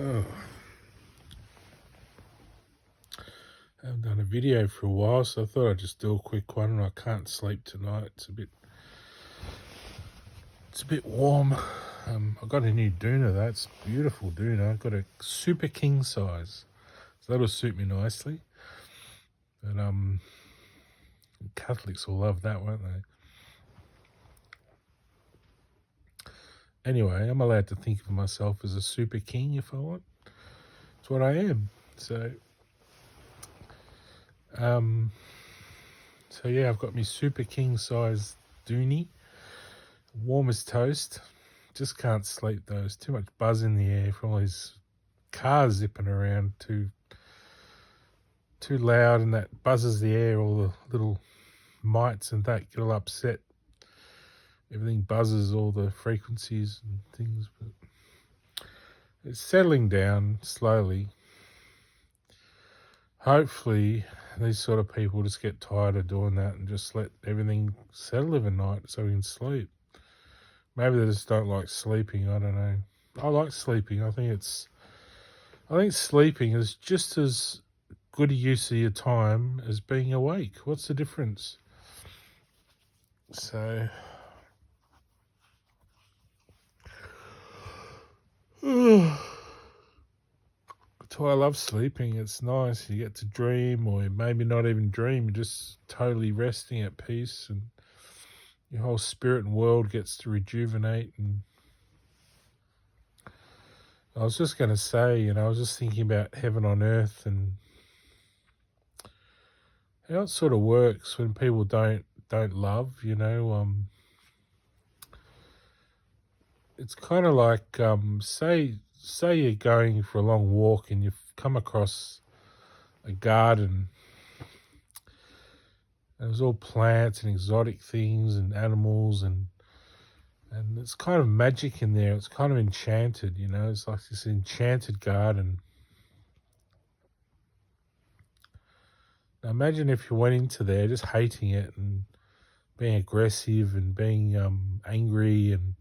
Oh, I haven't done a video for a while, so I thought I'd just do a quick one. I can't sleep tonight. It's a bit warm. I got a new doona. That's beautiful doona. I got a super king size, so that'll suit me nicely. But Catholics will love that, won't they? Anyway, I'm allowed to think of myself as a super king if I want. It's what I am. So yeah, I've got my super king size doonie, warm as toast. Just can't sleep though. There's too much buzz in the air from all these cars zipping around. Too loud, and that buzzes the air. All the little mites and that get all upset. Everything buzzes, all the frequencies and things. But it's settling down slowly. Hopefully, these sort of people just get tired of doing that and just let everything settle overnight so we can sleep. Maybe they just don't like sleeping. I don't know. I like sleeping. I think sleeping is just as good a use of your time as being awake. What's the difference? So, that's why I love sleeping. It's nice. You get to dream, or maybe not even dream. You're just totally resting at peace, and your whole spirit and world gets to rejuvenate. And I was just going to say, I was just thinking about heaven on earth and how it sort of works when people don't love. It's kind of like say you're going for a long walk and you've come across a garden. And there's all plants and exotic things and animals, and it's kind of magic in there. It's kind of enchanted, It's like this enchanted garden. Now imagine if you went into there just hating it and being aggressive and being angry, and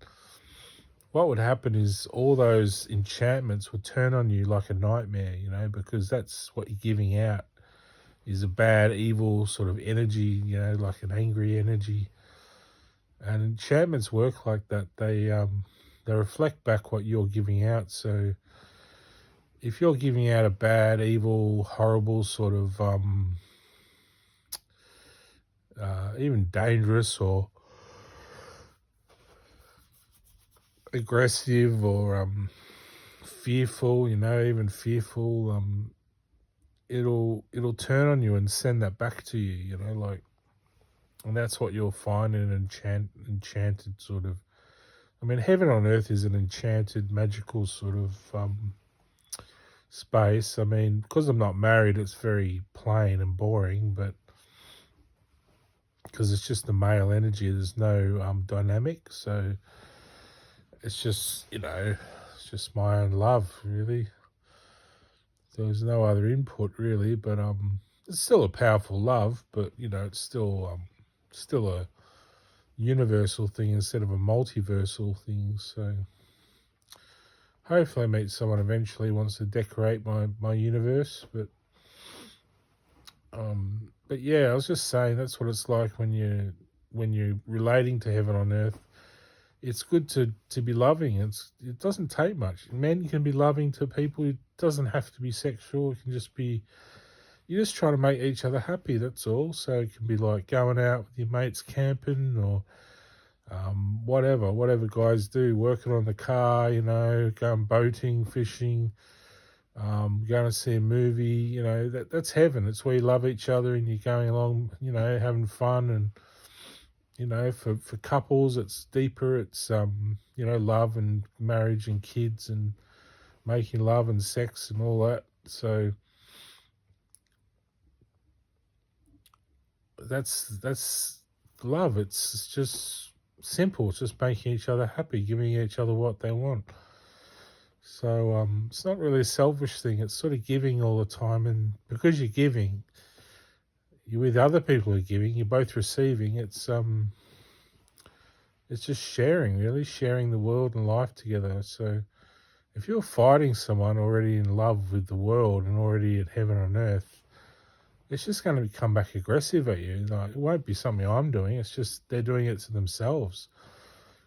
what would happen is all those enchantments would turn on you like a nightmare, because that's what you're giving out is a bad, evil sort of energy, like an angry energy. And enchantments work like that. They reflect back what you're giving out. So if you're giving out a bad, evil, horrible sort of even dangerous or aggressive or fearful, even fearful, it'll turn on you and send that back to you, and that's what you'll find in an enchanted sort of. I mean, heaven on earth is an enchanted, magical sort of space. I mean, because I'm not married, it's very plain and boring, but because it's just the male energy, there's no dynamic. So it's just, it's just my own love, really. There's no other input, really, but it's still a powerful love, but, it's still a universal thing instead of a multiversal thing. So hopefully I meet someone eventually who wants to decorate my universe. But yeah, I was just saying that's what it's like when you're relating to heaven on earth. It's good to be loving. It doesn't take much. Men can be loving to people. It doesn't have to be sexual. It can just be, you're just trying to make each other happy, that's all. So it can be like going out with your mates camping, or whatever guys do, working on the car, going boating, fishing, going to see a movie, that's heaven. It's where you love each other and you're going along, having fun. And, for couples, it's deeper. It's, love and marriage and kids and making love and sex and all that. So that's love. It's just simple. It's just making each other happy, giving each other what they want. So it's not really a selfish thing. It's sort of giving all the time, and because you're giving, you're with other people who are giving. You're both receiving. It's just sharing, really sharing the world and life together. So if you're fighting someone already in love with the world and already at heaven on earth, it's just going to come back aggressive at you. Like, it won't be something I'm doing. It's just they're doing it to themselves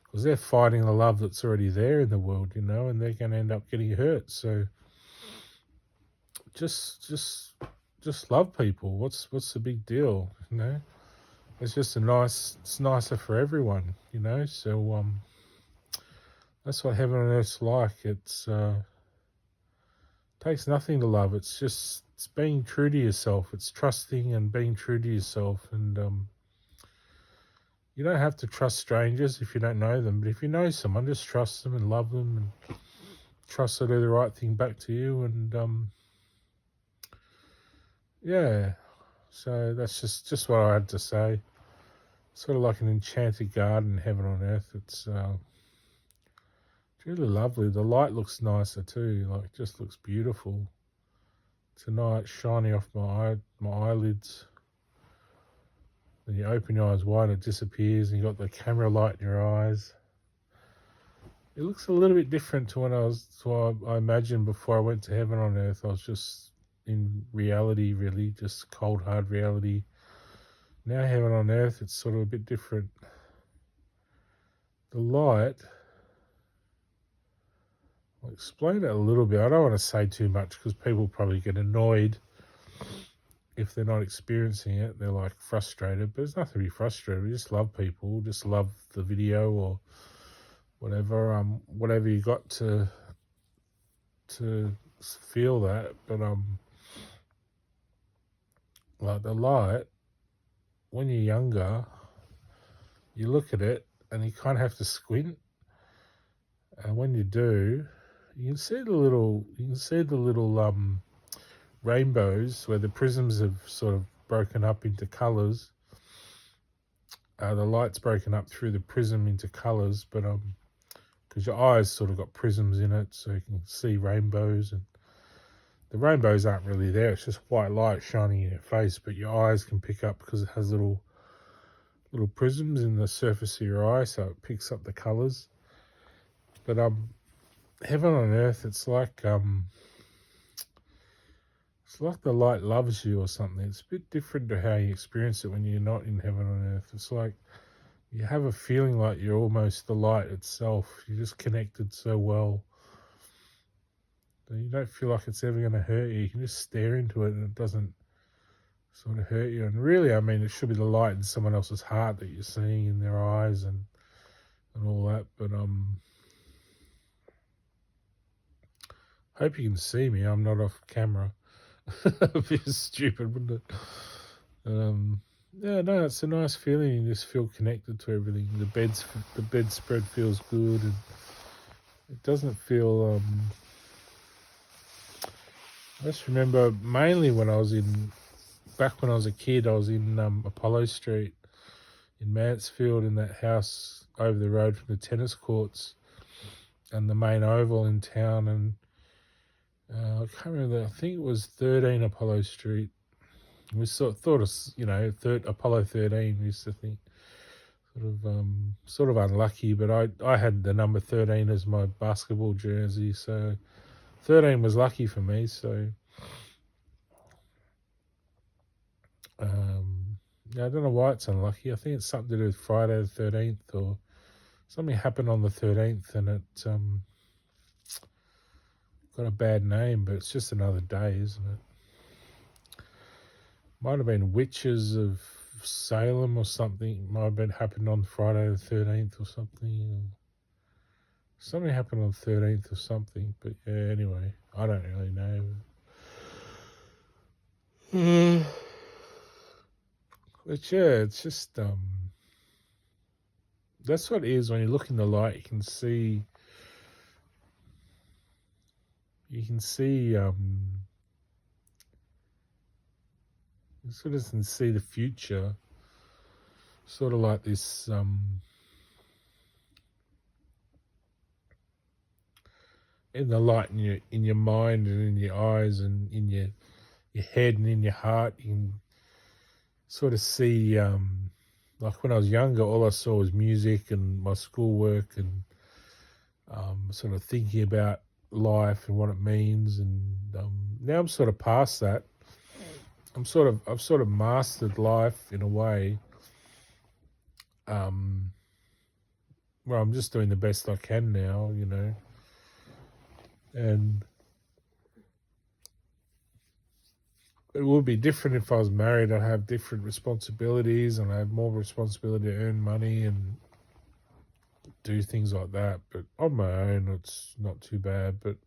because they're fighting the love that's already there in the world, and they're going to end up getting hurt. So just love people. What's the big deal? It's just it's nicer for everyone. So that's what heaven and earth's like. It's takes nothing to love. It's being true to yourself. It's trusting and being true to yourself. And you don't have to trust strangers if you don't know them. But if you know someone, just trust them and love them and trust they'll do the right thing back to you. And yeah, so that's just what I had to say. Sort of like an enchanted garden, heaven on earth. It's really lovely. The light looks nicer too. Like, it just looks beautiful. Tonight, shining off my eyelids. Then you open your eyes wide, it disappears, and you got the camera light in your eyes. It looks a little bit different to I imagined before I went to heaven on earth. I was just in reality, really, just cold, hard reality. Now heaven on earth, it's sort of a bit different. The light, I'll explain it a little bit. I don't want to say too much because people probably get annoyed if they're not experiencing it. They're like frustrated, but there's nothing to be frustrated. We just love people, just love the video or whatever you got to feel that. But like the light, when you're younger, you look at it and you kind of have to squint, and when you do, you can see the little rainbows where the prisms have sort of broken up into colours. The light's broken up through the prism into colours, but because your eyes sort of got prisms in it, so you can see rainbows, and the rainbows aren't really there. It's just white light shining in your face, but your eyes can pick up because it has little prisms in the surface of your eye, so it picks up the colours. But heaven on earth, it's like the light loves you or something. It's a bit different to how you experience it when you're not in heaven on earth. It's like you have a feeling like you're almost the light itself. You're just connected so well that you don't feel like it's ever going to hurt you. You can just stare into it and it doesn't sort of hurt you. And really, I mean, it should be the light in someone else's heart that you're seeing in their eyes and all that. But hope you can see me. I'm not off camera. It'd be stupid, wouldn't it? Yeah, no, it's a nice feeling. You just feel connected to everything. The bedspread feels good, and it doesn't feel. I just remember mainly when I was back when I was a kid, I was in Apollo Street in Mansfield, in that house over the road from the tennis courts and the main oval in town, and I can't remember. I think it was 13 Apollo Street. We thought of, Apollo 13. We used to think sort of unlucky, but I had the number 13 as my basketball jersey, so 13 was lucky for me. So I don't know why it's unlucky. I think it's something to do with Friday the 13th, or something happened on the 13th, and it got a bad name, but it's just another day, isn't it? Might have been Witches of Salem or something. Might have happened on Friday the 13th or something. Something happened on the 13th or something. But yeah, anyway, I don't really know. But yeah, it's just that's what it is. When you look in the light, you can see you sort of can see the future, sort of like this in the light in your mind and in your eyes and in your head and in your heart. You can sort of see like when I was younger, all I saw was music and my schoolwork and sort of thinking about life and what it means, and now I'm sort of past that. I've sort of mastered life in a way, um, where I'm just doing the best I can now, and it would be different if I was married. I'd have different responsibilities, and I have more responsibility to earn money and do things like that. But on my own, it's not too bad. But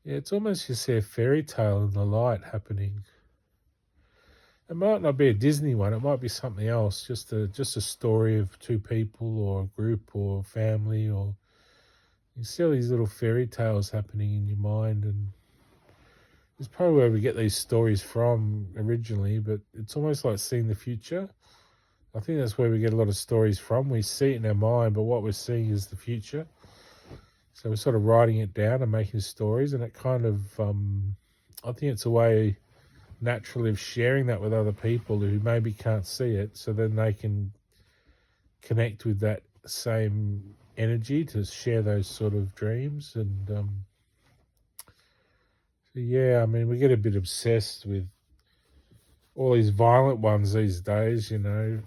yeah, it's almost you see a fairy tale in the light happening. It might not be a Disney one. It might be something else. Just a story of two people or a group or a family, or you see all these little fairy tales happening in your mind, and it's probably where we get these stories from originally. But it's almost like seeing the future. I think that's where we get a lot of stories from. We see it in our mind, but what we're seeing is the future. So we're sort of writing it down and making stories, and it kind of, I think it's a way naturally of sharing that with other people who maybe can't see it, so then they can connect with that same energy to share those sort of dreams. And so yeah, I mean, we get a bit obsessed with all these violent ones these days, with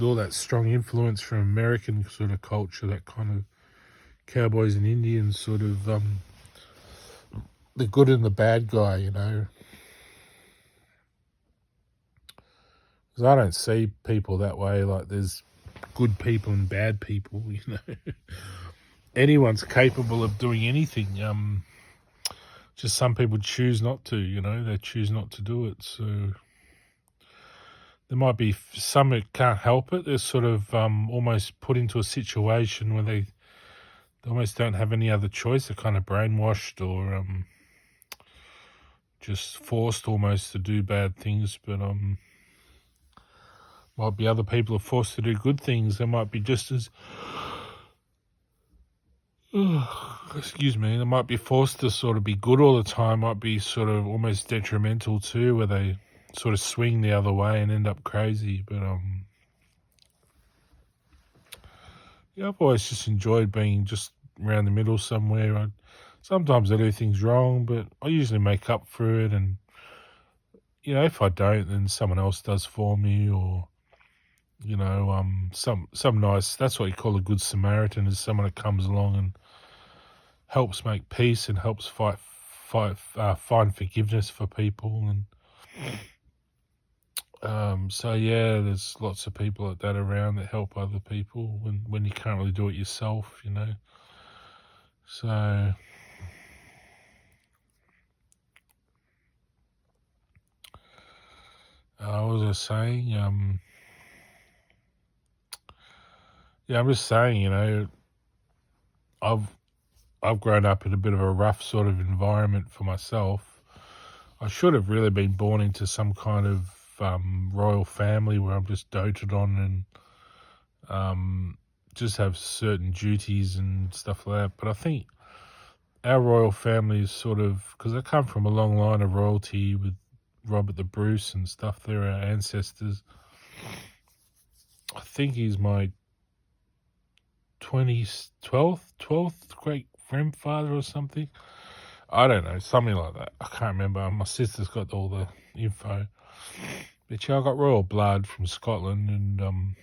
all that strong influence from American sort of culture, that kind of cowboys and Indians sort of, the good and the bad guy. Because I don't see people that way. Like, there's good people and bad people. Anyone's capable of doing anything. Just some people choose not to. They choose not to do it. So there might be some that can't help it. They're sort of almost put into a situation where they almost don't have any other choice. They're kind of brainwashed or just forced almost to do bad things. But might be other people are forced to do good things. They might be just as excuse me, they might be forced to sort of be good all the time, might be sort of almost detrimental too, where they sort of swing the other way and end up crazy. But yeah, I've always just enjoyed being just around the middle somewhere. Sometimes I do things wrong, but I usually make up for it, and if I don't, then someone else does for me, or some nice. That's what you call a good Samaritan, is someone that comes along and helps make peace and helps find forgiveness for people. And so yeah, there's lots of people like that around that help other people when you can't really do it yourself. So what was I saying? Yeah, I'm just saying, I've I've grown up in a bit of a rough sort of environment for myself. I should have really been born into some kind of royal family where I'm just doted on and just have certain duties and stuff like that. But I think our royal family is sort of, because I come from a long line of royalty with Robert the Bruce and stuff. They're our ancestors. I think he's my 12th great grandfather or something. I don't know, something like that. I can't remember. My sister's got all the info. But yeah, I got royal blood from Scotland, and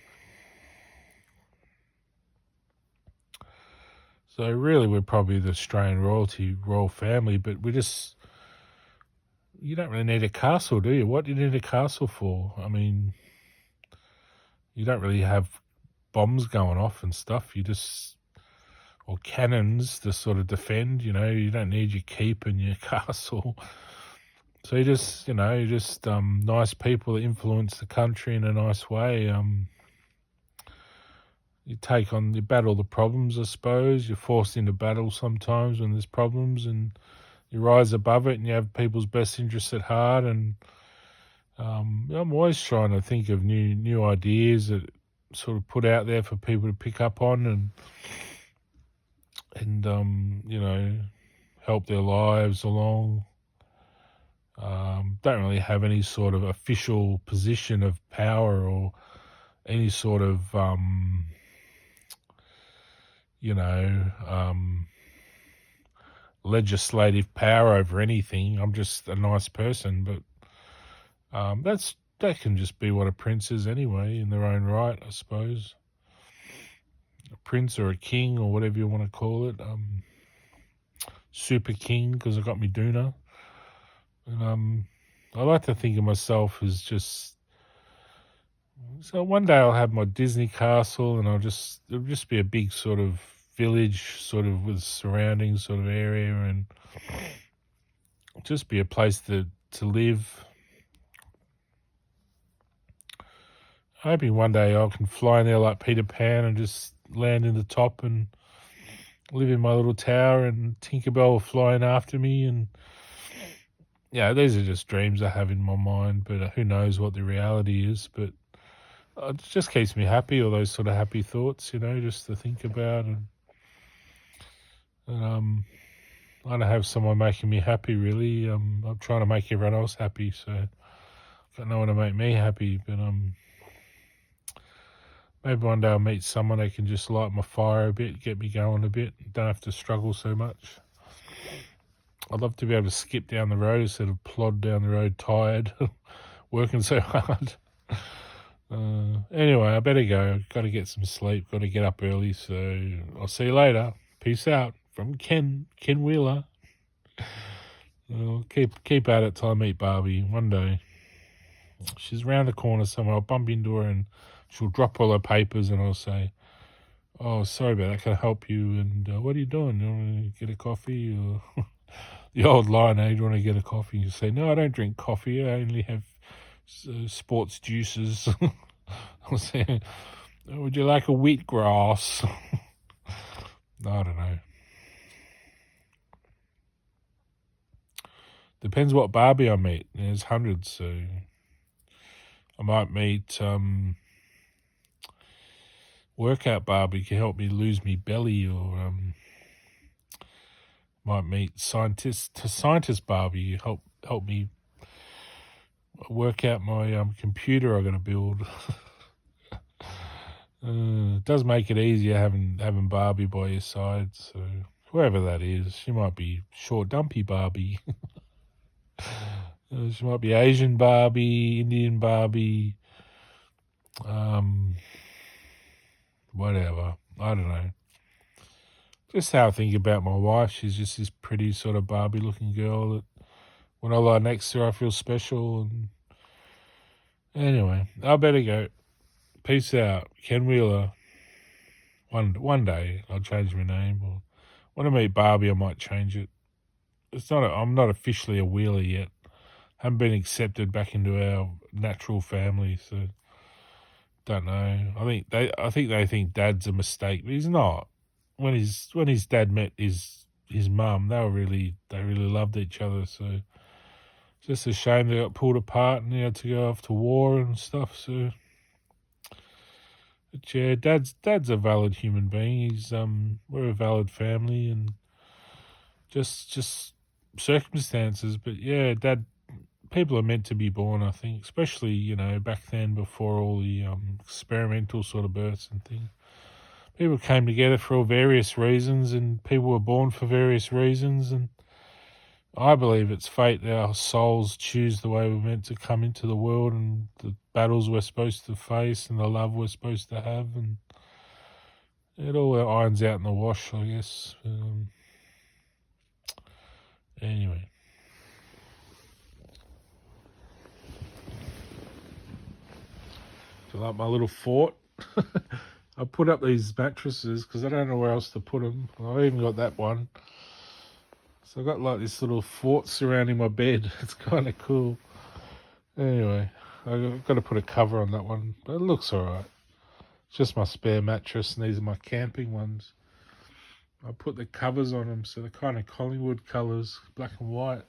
so really we're probably the Australian royal family, but you don't really need a castle, do you? What do you need a castle for? I mean, you don't really have bombs going off and stuff. Or cannons to sort of defend, you don't need your keep and your castle. So you just nice people that influence the country in a nice way. You battle the problems, I suppose. You're forced into battle sometimes when there's problems, and you rise above it and you have people's best interests at heart. And I'm always trying to think of new ideas that sort of put out there for people to pick up on and help their lives along. Don't really have any sort of official position of power or any sort of legislative power over anything. I'm just a nice person, but that can just be what a prince is anyway, in their own right, I suppose. A prince or a king or whatever you want to call it. Super king, because I got me doona. And I like to think of myself as just. So one day I'll have my Disney castle, and it'll just be a big sort of village, sort of with surrounding sort of area, and just be a place to live. Hoping one day I can fly in there like Peter Pan and just land in the top and live in my little tower, and Tinkerbell will fly in after me. And these are just dreams I have in my mind, but who knows what the reality is. But it just keeps me happy, all those sort of happy thoughts, just to think about. And I don't have someone making me happy, really. I'm trying to make everyone else happy, so I've got no one to make me happy. But maybe one day I'll meet someone that can just light my fire a bit, get me going a bit, don't have to struggle so much. I'd love to be able to skip down the road instead of plod down the road tired, working so hard. Anyway, I better go. Got to get some sleep. Got to get up early. So I'll see you later. Peace out from Ken Wheeler. I'll keep at it till I meet Barbie one day. She's round the corner somewhere. I'll bump into her and she'll drop all her papers, and I'll say, "Oh, sorry about that. Can I help you? And what are you doing? You want to get a coffee?" Or the old line, "Hey, do you want to get a coffee?" You say, "No, I don't drink coffee. I only have sports juices." I'll say, "Would you like a wheatgrass?" I don't know. Depends what Barbie I meet. There's hundreds, so I might meet workout Barbie can help me lose me belly, or might meet scientist Barbie help me work out my computer I'm going to build. It does make it easier having Barbie by your side. So whoever that is, she might be short, dumpy Barbie. She might be Asian Barbie, Indian Barbie, whatever. I don't know. Just how I think about my wife. She's just this pretty sort of Barbie-looking girl that when I lie next to her, I feel special. And anyway, I better go. Peace out. Ken Wheeler. One day I'll change my name. Or when I meet Barbie, I might change it. I'm not officially a Wheeler yet. Haven't been accepted back into our natural family, so don't know. I think they think Dad's a mistake, but he's not. When his dad met his mum, they really loved each other. So it's just a shame they got pulled apart and he had to go off to war and stuff. So, but yeah, Dad's a valid human being. We're a valid family, and just circumstances. But yeah, Dad. People are meant to be born, I think, especially, back then before all the experimental sort of births and things. People came together for various reasons, and people were born for various reasons, and I believe it's fate that our souls choose the way we're meant to come into the world, and the battles we're supposed to face and the love we're supposed to have, and it all irons out in the wash, I guess. Anyway. Like my little fort. I put up these mattresses because I don't know where else to put them. I've even got that one. So I've got like this little fort surrounding my bed. It's kind of cool. Anyway, I've got to put a cover on that one, but it looks alright. It's just my spare mattress, and these are my camping ones. I put the covers on them, so they're kind of Collingwood colours, black and white.